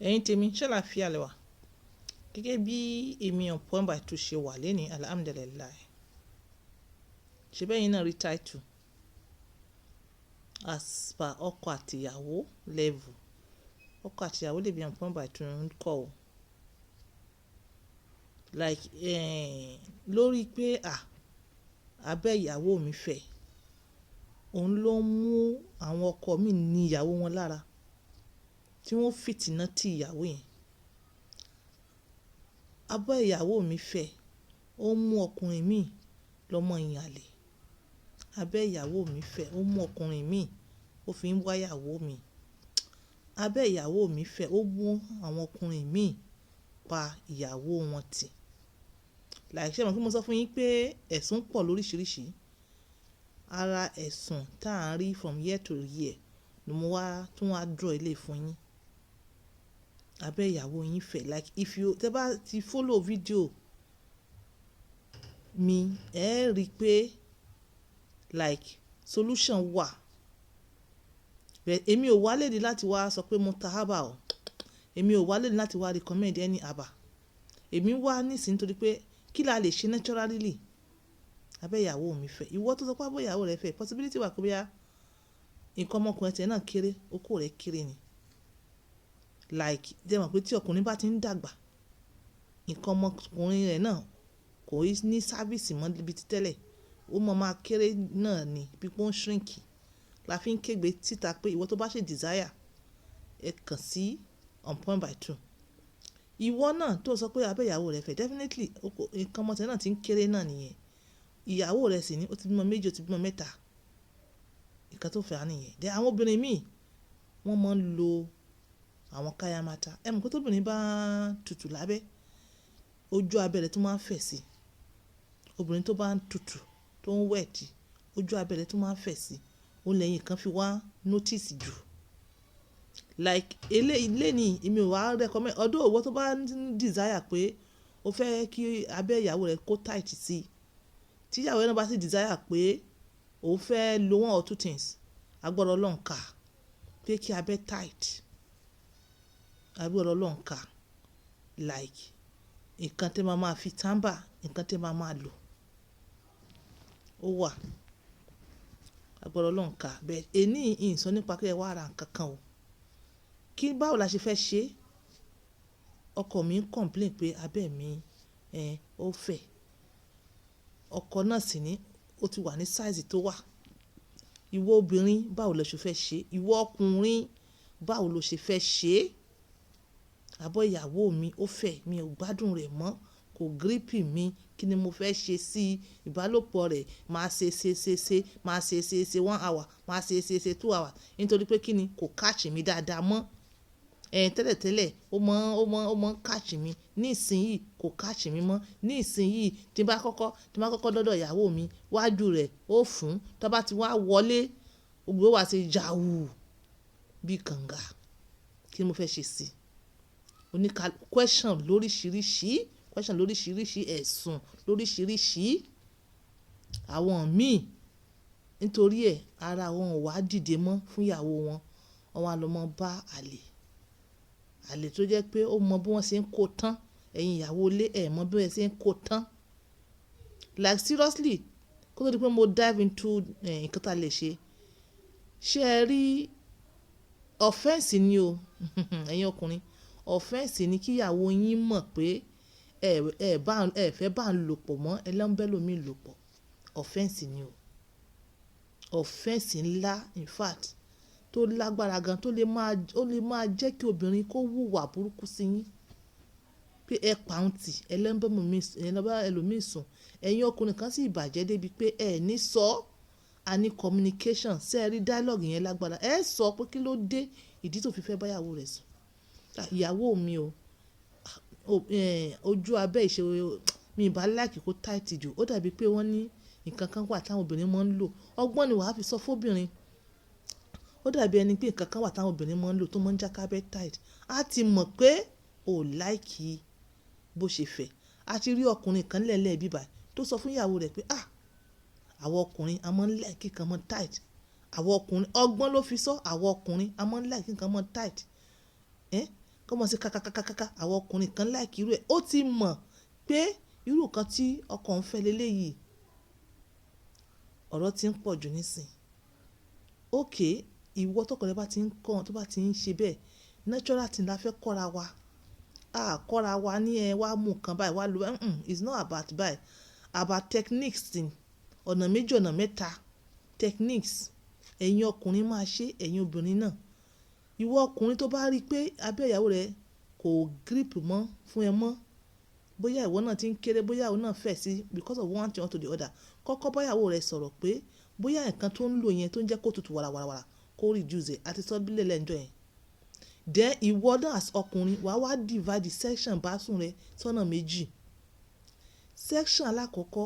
Ẹ̀yin tèmi ṣé àlàáfíà lẹ wà? Gẹ́gẹ́ bí èmi on Point by Two ṣe wà lẹ́ni alhamdulilayi. Ṣé bẹ́yìn náà rí title as per ọkọ àtìyàwó level. Ọkọ àtìyàwó lè bí on Point by Two ń kọ́ o. Like lórí pé abẹ́ ìyàwó mi fẹ́, òun ló ń mú àwọn ọkọ mi ní ìyàwó wọn lára tí wọ́n fìtínà tí ìyàwó yẹn. Abẹ́ ìyàwó mi fẹ́, ó mú ọkùnrin mi lọ́mọ ìyàlè. Abẹ́ ìyàwó mi fẹ́, ó mú ọkùnrin mi, ó fi ń wá ìyàwó mi. Abẹ́ ìyàwó mi fẹ́, ó mú àwọn ọkùnrin mi pa ìyàwó wọn tì. Like ṣé mo fi mo sọ fún yín pé ẹ̀sùn pọ̀ lóríṣiríṣi. Ara ẹ̀sùn tá à ń rí from year to year ni mo wá tún wá draw ilé fún yín. Abẹ́ ìyàwó yín fẹ́, like if you tẹ́ bá ti follow video mi, ẹ rí pé like solution wà. Èmi ò wá lèdí láti wá sọ pé mo ta haba o. Èmi ò wá lèdí láti wá recommend any haba. Èmi wá nísìnyí nítorí pé kí la lè ṣe naturally. Abẹ́ ìyàwó mi fẹ́. Ìwọ tó sọ pé abẹ́ ìyàwó rẹ fẹ́, possibility wà pé bóyá nǹkan ọmọkùnrin tẹ̀ náà kéré, okó rẹ̀ kéré ni. Like jẹ́ mọ̀ pé tí ọkùnrin bá ti ń dàgbà, nǹkan ọmọkùnrin rẹ̀ náà kò ní sáfíìsì mọ́ níbi ti tẹ́lẹ̀. Ó máa kéré náà ni bí pé ó ń shrink. La fi ń kégbe síta pé ìwọ tó bá ṣe desire, ẹ kàn sí on Point by Two. Ìwọ náà tó sọ pé abẹ́ ìyàwó rẹ fẹ́, definitely nǹkan ọmọ tẹ̀ náà ti ń kéré náà nìyẹn. Ìyàwó rẹ̀ sì ni ó ti bímọ 2, ó ti bímọ 3. Nǹkan tó fẹ́ á nìyẹn. Then àwọn obìnrin míì wọ́n máa ń lo àwọn káyà mata. Ẹ mọ̀ pé tóbìnrin bá tutù lábẹ́, ojú abẹ́ rẹ̀ tó máa ń fẹ̀ sí. Obìnrin tó bá ń tutù, tó ń wet, ojú abẹ́ rẹ̀ tó máa ń fẹ̀ sí. Ó lẹ́yìn kan fi wá notice jù. Like ilé ni èmi ò wá recommend. Ọdún òwò tó bá ń desire pé ó fẹ́ kí abẹ́ ìyàwó rẹ̀ kó tight sí. Tí ìyàwó náà bá sì desire pé ó fẹ́ lo 1 or 2 things, agbọ́dọ̀ Ọlọ́run ká pé kí abẹ́ tight. Agbọ́dọ̀ Ọlọ́run ká. Like nǹkan tẹ́ máa fi tàmbà, nǹkan tẹ́ máa lò. Ó wà. Agbọ́dọ̀ Ọlọ́run ká. Bẹ́ẹ̀ èní ìsọ nípa pé ẹ wá ra nǹkan kan o. Kí báwo la ṣe fẹ́ ṣe? Ọkọ mi ń complain pé abẹ́ mi ó fẹ́. Ọkọ náà sì ní ó ti wà ní size tó wà. Ìwọ obìnrin báwo lo ṣe fẹ́ ṣe? Ìwọ ọkùnrin báwo lo ṣe fẹ́ ṣe? Abọ́ ìyàwó mi ó fẹ́, mi ò gbádùn rẹ̀ mọ́, kò grip mi. Kí ni mo fẹ́ ṣe sí ìbálòpọ̀ rẹ̀? Máa ṣe, máa ṣe 1 hour, máa ṣe 2 hours. Nítorí pé kí ni kò catch mi dáadáa mọ́. Tẹ́lẹ̀tẹ́lẹ̀ ó mọ́ catch mi. Ní ìsinyìí kò catch mi mọ́. Ní ìsinyìí tí bá kọ́kọ́ dọ́dọ̀ ìyàwó mi, wájú rẹ̀ ó fún. Tó bá ti wá wọlé, gbogbo wa ṣe jàwù bí kànga. Kí ni mo fẹ́ ṣe sí? Question lóríṣiríṣi, ẹ̀sùn lóríṣiríṣi. Àwọn míì nítorí ara wọn ò wá dìde mọ́ fún ìyàwó wọn. Wọ́n wá lọ mọ́ bá àlè tó jẹ́ pé ó mọ bí wọ́n ṣe ń kó tán. Ẹ̀yin ìyàwó ilé ẹ̀ mọ bí wọ́n ṣe ń kó tán. Like seriously, kó tó di pé mo dive into nǹkan tá lè ṣe. Ṣé ẹ rí offense ni o. Ẹ̀yin ọkùnrin, offense ni kí ìyàwó yín mọ̀ pé ẹ fẹ́ bá ń lò pọ̀ mọ́, ẹ lọ ń bẹ́ lómi lò pọ̀. Offense ni o. Offense ńlá, in fact, tó lágbára gan, ó lè máa jẹ́ kí obìnrin kó hùwà burúkú sí yín. Pé ẹ pàùntì, ẹ lọ ń bá ẹlòmíì sùn. Ẹ̀yin ọkùnrin kan sì bàjẹ́ débi pé ẹ ní sọ, a ní communication. Ṣé ẹ rí dialogue yẹn lágbára? Ẹ sọ pé kí ló dé ìdí tó fi fẹ́ bá ìyàwó rẹ̀ sùn. Ìyàwó mi o, ojú abẹ́ ìṣe mi ìbá like kó tight jù. Ó dàbí pé wọ́n ní nǹkan kan wà táwọn obìnrin máa ń lò. Ọgbọ́n ni wàá fi sọ fún obìnrin. Ó dàbí ẹni pé nǹkan kan wà táwọn obìnrin máa ń lò tó máa ń já kábẹ́ tight. A ti mọ̀ pé ò like bó ṣe fẹ́. A ti rí ọkùnrin kan lẹ́lẹ́ bíbà tó sọ fún ìyàwó rẹ̀ pé àwọn ọkùnrin a máa ń like nǹkan mọ́ tight. Àwọn ọkùnrin ọgbọ́n ló fi sọ. Àwọn ọkùnrin a máa ń like nǹkan mọ́ tight. kọ́mọ sí kàkàkàkàkà àwọn ọkùnrin kan láìkí irú ẹ̀ ó ti mọ̀ pé irú nǹkan tí ọkọ ń fẹ́ leléyìí ọ̀rọ̀ ti ń pọ̀ jù nísìn. Okay, ìwọ tọkọ rẹ bá ti ń kọ́ tó bá ti ń ṣe bẹ́ẹ̀ natural thing la fẹ́ kọ́ra wa kọ́ra wa ní wá mú nǹkan báyìí wá lo it's not about báyìí about techniques thing ọ̀nà méjì ọ̀nà mẹ́ta techniques ẹ̀yin ọkùnrin máa ṣe ẹ̀yin obìnrin náà. Ìwọ ọkùnrin tó bá rí i pé abẹ́ ìyàwó rẹ kò grip mọ́ fún ẹ mọ́ bóyá ìwọ náà ti ń kéré bóyá ìwọ náà fẹ̀ sí because of one thing or to the other kọ́kọ́ bá ìyàwó rẹ sọ̀rọ̀ pé bóyá nǹkan tó ń lò yẹn tó ń jẹ́ kó tutù wàràwàrà kó reduce ẹ̀ àti sọ́bílẹ̀ lẹ́njọ́ yẹn. Then ìwọ náà as ọkùnrin wàá wá divide the section básùn rẹ sọ́nà méjì. Section alákọ̀ọ́kọ́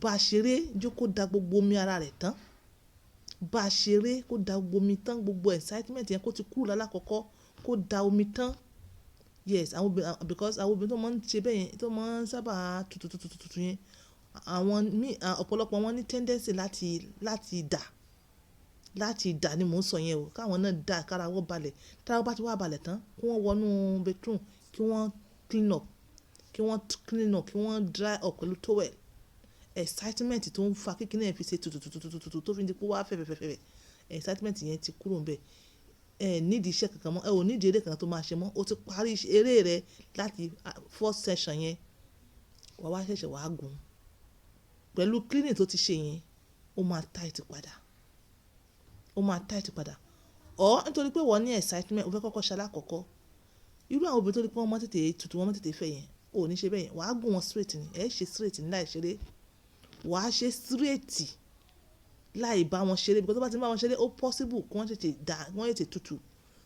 bá ṣeré jó kó da gbogbo omi ara rẹ̀ tán bá ṣeré kó da gbogbo omi tán gbogbo excitement yẹn kó ti kúrò lálákọ̀ọ́kọ́ kó da omi tán. Yes, àwọn obìnrin because àwọn obìnrin tó máa ń ṣe bẹ́ẹ̀ yẹn tó máa ń sábà tutù yẹn àwọn ọ̀pọ̀lọpọ̀ wọn ní tendency láti dà ni mò ń sọ yẹn o káwọn náà dà kára wọ́n balẹ̀ tára wọ́n bá ti wá balẹ̀ tán kí wọ́n wọnú bedroom kí wọ́n clean up kí wọ́n dry up pẹ̀lú towel excitement tó ń fa kékeré yẹn fi ṣe tutù tó fi di pé wá fẹ́fẹ́fẹ́fẹ́ excitement yẹn ti kúrò ń bẹ̀ nídìí iṣẹ́ kankan mọ́ ò nídìí eré kankan tó máa ṣe mọ́ o ti parí eré rẹ láti first session yẹn wá ṣẹ̀ṣẹ̀ wá gùn pẹ̀lú cleaning tó ti ṣe yẹn ó máa tight padà nítorí pé wọ́n ní excitement ó fẹ́ kọ́kọ́ ṣe alákọ̀ọ́kọ́ irú àwọn obìnrin tó rí pé wọ́n mọ́ tètè tutù wọ́n mọ́ tètè fẹ́ yẹn ò ní ṣe bẹ́ẹ̀ yẹn wàá gùn wọn straight ni ṣe straight ní láì ṣeré wàá ṣe straight láì bá wọn ṣeré because tó bá ti bá wọn ṣeré ó possible kí wọ́n tètè tutù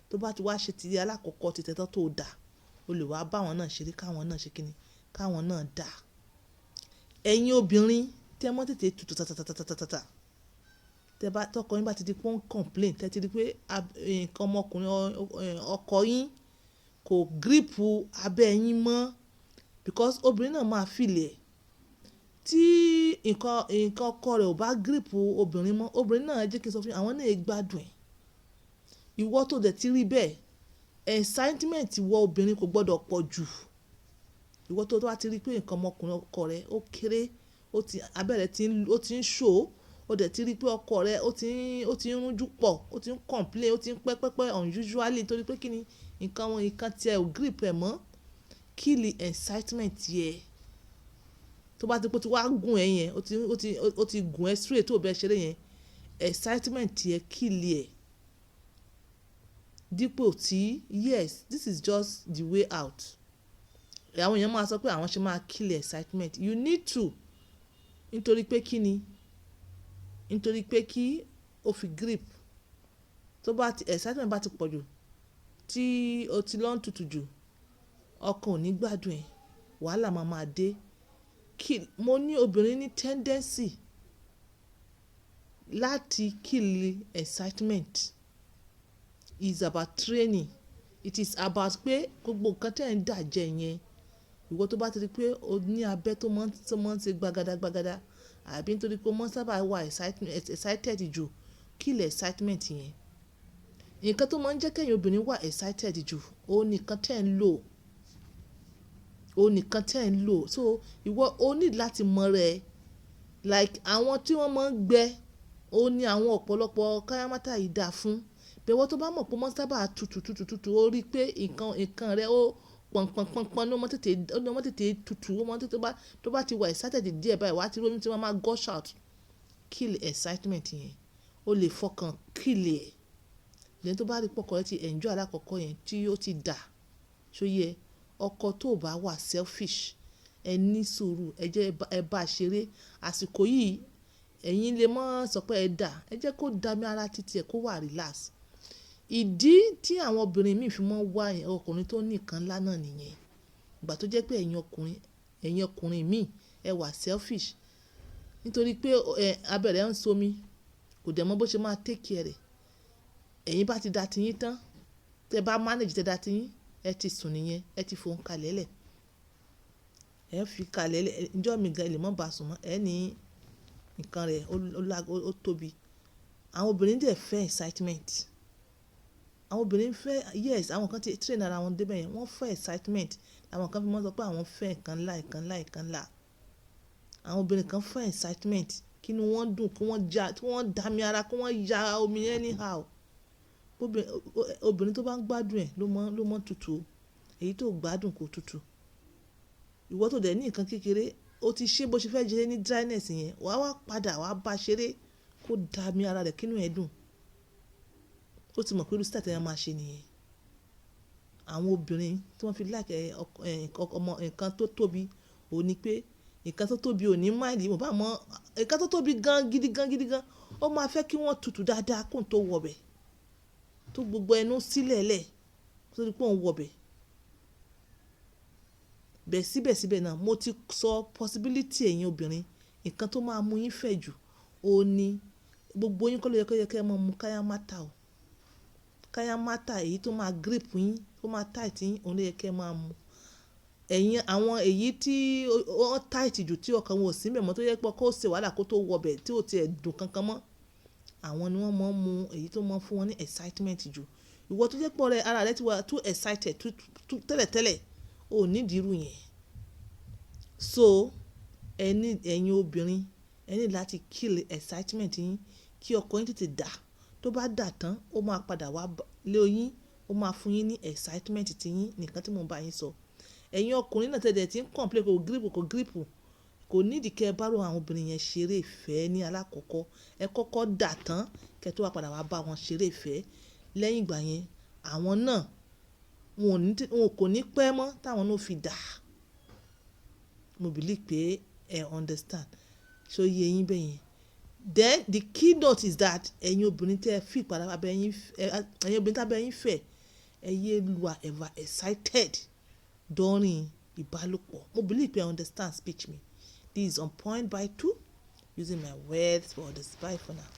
tó bá ti wá ṣe ti alákọ̀ọ́kọ́ ti tẹ́tọ́ tó dà o lè wá bá wọn náà ṣeré káwọn náà ṣe kíni káwọn náà dà. Ẹ̀yin obìnrin tẹ́ mọ́ tètè tutù tàtàtàtàtàtà tẹ́ bá tọkọ yín bá ti di pé ń complain tẹ́ ti di pé nǹkan ọmọkùnrin ọkọ yín kò grip abẹ́ yín mọ́ because obìnrin náà máa feel ẹ̀ tí nǹkan ọkọ rẹ̀ ò bá grip obìnrin mọ́ obìnrin náà jẹ́ kí n sọ fún yín àwọn náà gbádùn ẹ̀. Ìwọ tó dẹ̀ ti rí bẹ́ẹ̀ excitement ìwọ obìnrin kò gbọ́dọ̀ pọ̀ jù ìwọ tó wá ti rí pé nǹkan ọmọkùnrin ọkọ rẹ̀ ó kéré abẹ́rẹ́ ó ti ń ṣò ó dẹ̀ ti rí pé ọkọ rẹ̀ ó ti ń rújú pọ̀ ó ti ń complain ó ti ń pẹ́pẹ́pẹ́ unusually torí pé kí ni nǹkan tiẹ̀ ò grip ẹ̀ mọ́ kill excitement yẹ tó bá ti pé tí wàá gùn ẹ̀ yẹn ó ti gùn ẹ̀ straight tó bẹ́ẹ̀ ṣeré yẹn excitement yẹ kill ẹ̀ dípò tí yes this is just the way out àwọn èèyàn máa sọ pé àwọn ṣe máa kill excitement you need to nítorí pé kí ni nítorí pé kí o fi grip tó bá ti excitement bá ti pọ̀ jù tí o ti lọ́n tutù jù ọkàn ò ní gbádùn ẹ̀ wàhálà máa dé mo ní obìnrin ní tendency láti kill excitement is about training it is about pé gbogbo nǹkan tẹ́ ń dà jẹ yẹn ìwọ tó bá ti rí pé o ní abẹ́ tó mọ́ ń ṣe gbagada àbí nítorí pé o mọ́ sábà wà excited jù kill excitement yẹn nǹkan tó máa ń jẹ́ kẹ́yìn obìnrin wà excited jù òun nìkan tẹ́ ń lò so ìwọ o need láti mọ rẹ̀ like àwọn tí wọ́n máa ń gbẹ ó ní àwọn ọ̀pọ̀lọpọ̀ káyámátà yìí dà fún bẹ́ẹ̀ wọ́n tó bá mọ̀ pé wọ́n sábà tutù ó rí pé nǹkan rẹ̀ ó pọ̀npọ̀npọ̀npọ̀n ní ọmọ tètè tutù ọmọ tètè tó bá ti wà excited díẹ̀ báyìí wàá ti rómi tí wọ́n máa gush out kill excitement yẹn ó lè fọkàn kill ẹ̀ lẹ́yìn tó bá rí pọ̀kọ̀ rẹ̀ ti enjoy alákọ̀ọ́kọ́ yẹn tí ó ti dà ṣó yẹ ọkọ tó bá wà selfish ẹ ní sùúrù ẹ jẹ́ ẹ bá ṣeré àsìkò yìí ẹ̀yin lè mọ́ sọ pé ẹ dà ẹ jẹ́ kó dami ara títí ẹ̀ kó wà relax ìdí tí àwọn obìnrin míì fi mọ́ wá ọkùnrin tó nìkan ńlá náà nìyẹn ìgbà tó jẹ́ pé ẹ̀yin ọkùnrin míì ẹ wà selfish nítorí pé abẹ́rẹ́ ń somi kò dẹ̀ mọ̀ bó ṣe máa take care rẹ̀ ẹ̀yin bá ti da tiyín tán tẹ́ bá manage tẹ́ da tiyín ẹ ti sùn nìyẹn ẹ ti fohùn kalẹ̀ lẹ̀ ẹ fi kalẹ̀ lẹ̀ ǹjọ́ mi gan ilé mọ́ bá sùn mọ́ ẹ ní nǹkan rẹ̀ ó tóbi àwọn obìnrin dẹ̀ fẹ́ excitement àwọn obìnrin fẹ́ yes àwọn kan ti train ara wọn débẹ̀ yẹn wọ́n fẹ́ excitement àwọn kan fi mọ́ sọ pé àwọn fẹ́ nǹkan ńlá nǹkan ńlá nǹkan ńlá àwọn obìnrin kan fẹ́ excitement kí ni wọ́n dùn kí wọ́n dami ara kí wọ́n ya omi anyhow obìnrin tó bá ń gbádùn ẹ̀ ló mọ́ tutù èyí tó gbádùn kò tutù ìwọ tó dẹ̀ ní nǹkan kékeré ó ti ṣe bó ṣe fẹ́ jẹ́ ní dryness yẹn wàá wá padà wàá bá ṣeré kó dami ara rẹ̀ kínú ẹ̀ dùn ó ti mọ̀ pé irú style tẹ́yà máa ṣe nìyẹn àwọn obìnrin tí wọ́n fi like ọmọ nǹkan tó tóbi ò ní pé nǹkan tó tóbi ò ní máìlì mo bá mọ nǹkan tó tóbi gan gidi gan ó máa fẹ́ kí wọ́n tutù dáadáa kó n tó wọbẹ̀ tó gbogbo ẹnu sílẹ̀ lẹ̀ tó di pé òun wọbẹ̀ bẹ́ẹ̀ síbẹ̀síbẹ̀ náà mo ti sọ possibility ẹ̀yin obìnrin nǹkan tó máa mú yín fẹ̀ jù ó ní gbogbo yín kọ́ ló yẹ kẹ́ ẹ máa mu káyá mátà o káyá mátà èyí tó máa grip yín tó máa tight yín òun ló yẹ kẹ́ ẹ máa mu ẹ̀yin àwọn èyí tí wọ́n tight jù tí ọkàn wọn ò sí mẹ́mọ́ tó yẹ pé kó ṣe wàhálà kó tó wọbẹ̀ tí ò tiẹ̀ dùn kankan mọ́ àwọn ni wọ́n máa ń mu èyí tó máa ń fún wọn ní excitement jù ìwọ tó jẹ́ pọ̀ rẹ ara rẹ ti wà too excited tẹ́lẹ̀tẹ́lẹ̀ ò nídìí irú yẹn so ẹ̀yin obìnrin ẹ ní láti kill excitement yín kí ọkọ yín tètè dà tó bá dà tán ó máa padà wá lé yín ó máa fún yín ní excitement ti yín nìkan tí mo bá yín sọ ẹ̀yin ọkùnrin náà tẹ̀lé tí ń complain kò grip kò nídìí kẹ́ ẹ bá rò àwọn obìnrin yẹn ṣeré ìfẹ́ ní alákọ̀ọ́kọ́ ẹ kọ́kọ́ dà tán kẹ́ tó wá padà wá bá wọn ṣeré ìfẹ́ lẹ́yìn ìgbà yẹn àwọn náà wọn kò ní pẹ́ mọ́ táwọn náà fi dà mo believe pé ẹ understand so yẹ yín bẹ́ẹ̀ yẹn then the keynote is that ẹ̀yin obìnrin tẹ́ ẹ fi ìpadà ẹ̀yin obìnrin tábẹ́ yín fẹ́ ẹ yé lu ever excited during ìbálòpọ̀ mo believe pé I understand speech me. This is on point by 2 using my words for this. Bye for now.